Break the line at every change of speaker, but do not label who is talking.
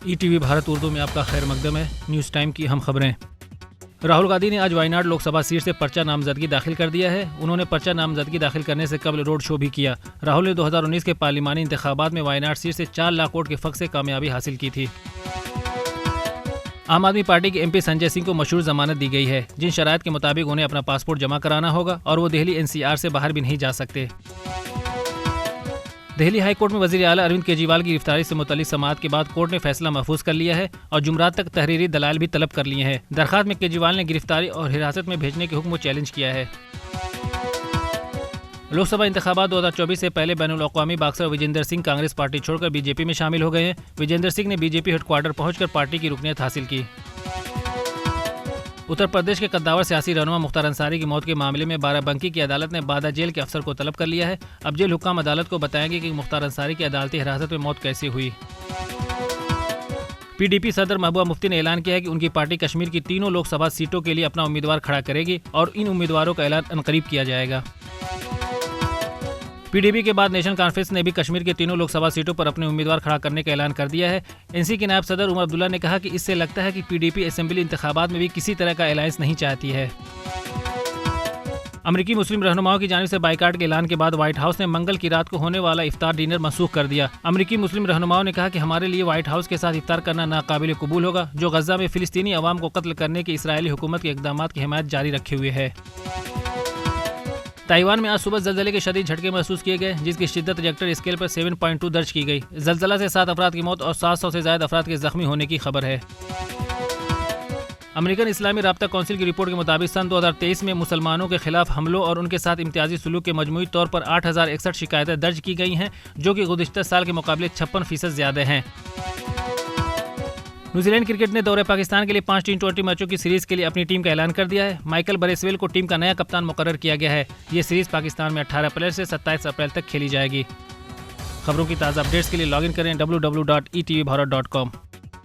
E T V Bharat Urdu میں آپ کا خیر مقدم ہے۔ نیوز ٹائم کی اہم خبریں۔ راہل گاندھی نے آج وائناڈ لوک سبھا سیٹ سے پرچہ نامزدگی داخل کر دیا ہے۔ انہوں نے پرچہ نامزدگی داخل کرنے سے قبل روڈ شو بھی کیا۔ راہل نے 2019 کے پارلیمانی انتخابات میں وائناڈ سیٹ سے 4 لاکھ ووٹ کے فرق سے کامیابی حاصل کی تھی۔ عام آدمی پارٹی کے ایم پی سنجے سنگھ کو مشروط ضمانت دی گئی ہے، جن شرائط کے مطابق انہیں اپنا پاسپورٹ جمع کرانا ہوگا اور وہ دہلی این سی آر سے باہر بھی نہیں جا سکتے۔ دہلی ہائی کورٹ میں وزیر اعلیٰ اروند کیجریوال کی گرفتاری سے متعلق سماعت کے بعد کورٹ نے فیصلہ محفوظ کر لیا ہے اور جمعرات تک تحریری دلائل بھی طلب کر لیے ہیں۔ درخواست میں کیجریوال نے گرفتاری اور حراست میں بھیجنے کے حکم کو چیلنج کیا ہے۔ لوک سبھا انتخابات 2024 سے پہلے بین الاقوامی باکسر وجیندر سنگھ کانگریس پارٹی چھوڑ کر بی جے پی میں شامل ہو گئے ہیں۔ وجیندر سنگھ نے B J P headquarters پہنچ کر پارٹی کی رکنیت حاصل کی۔ اتر پردیش کے قداور سیاسی رہنما مختار انصاری کی موت کے معاملے میں بارہ بنکی کی عدالت نے بادہ جیل کے افسر کو طلب کر لیا ہے۔ اب جیل حکام عدالت کو بتائیں گے کہ مختار انصاری کی عدالتی حراست میں موت کیسے ہوئی۔ پی ڈی پی صدر محبوبہ مفتی نے اعلان کیا ہے کہ ان کی پارٹی کشمیر کی تینوں لوک سبھا سیٹوں کے لیے اپنا امیدوار کھڑا کرے گی اور ان امیدواروں کا اعلان عنقریب کیا جائے گا۔ پی ڈی پی کے بعد نیشنل کانفرنس نے بھی کشمیر کے تینوں لوک سبھا سیٹوں پر اپنے امیدوار کھڑا کرنے کا اعلان کر دیا ہے۔ این سی کے نائب صدر عمر عبداللہ نے کہا کہ اس سے لگتا ہے کہ پی ڈی پی اسمبلی انتخابات میں بھی کسی طرح کا الائنس نہیں چاہتی ہے۔ امریکی مسلم رہنماؤں کی جانب سے بائیکاٹ کے اعلان کے بعد وائٹ ہاؤس نے منگل کی رات کو ہونے والا افطار ڈنر منسوخ کر دیا۔ امریکی مسلم رہنماؤں نے کہا کہ ہمارے لیے وائٹ ہاؤس کے ساتھ افطار کرنا ناقابل قبول ہوگا، جو غزہ میں فلسطینی عوام کو قتل کرنے کے اسرائیلی حکومت کے اقدامات کی حمایت جاری رکھے ہوئے ہے۔ تائیوان میں آج صبح زلزلے کے شدید جھٹکے محسوس کیے گئے، جس کی شدت ریکٹر اسکیل پر 7.2 درج کی گئی۔ زلزلہ سے 7 افراد کی موت اور 700 سے زائد افراد کے زخمی ہونے کی خبر ہے۔ امریکن اسلامی رابطہ کونسل کی رپورٹ کے مطابق سن 2023 میں مسلمانوں کے خلاف حملوں اور ان کے ساتھ امتیازی سلوک کے مجموعی طور پر 8061 شکایتیں درج کی گئی ہیں، جو کہ گزشتہ سال کے مقابلے 56% زیادہ ہیں۔ نیوزی لینڈ کرکٹ نے دورہ پاکستان کے لیے 5 T20 میچوں کی سیریز کے لیے اپنی ٹیم کا اعلان کر دیا ہے۔ مائیکل بریسویل کو ٹیم کا نیا کپتان مقرر کیا گیا ہے۔ یہ سیریز پاکستان میں 18 اپریل سے 27 اپریل تک کھیلی جائے گی۔ خبروں کی تازہ اپڈیٹس کے لیے لاگ ان کریں www.etvbharat.com۔